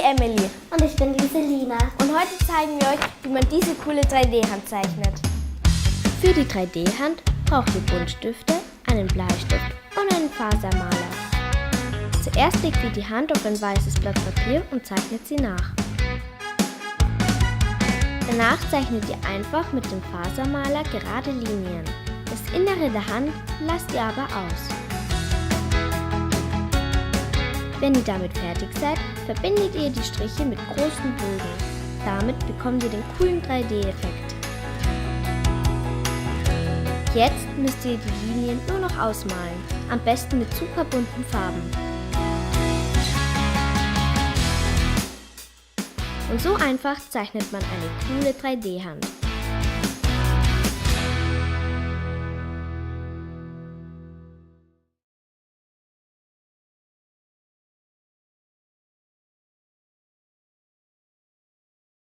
Emily. Und ich bin die Selina. Und heute zeigen wir euch, wie man diese coole 3D-Hand zeichnet. Für die 3D-Hand braucht ihr Buntstifte, einen Bleistift und einen Fasermaler. Zuerst legt ihr die Hand auf ein weißes Blatt Papier und zeichnet sie nach. Danach zeichnet ihr einfach mit dem Fasermaler gerade Linien. Das Innere der Hand lasst ihr aber aus. Wenn ihr damit fertig seid, verbindet ihr die Striche mit großen Bogen. Damit bekommt ihr den coolen 3D-Effekt. Jetzt müsst ihr die Linien nur noch ausmalen, am besten mit super bunten Farben. Und so einfach zeichnet man eine coole 3D-Hand.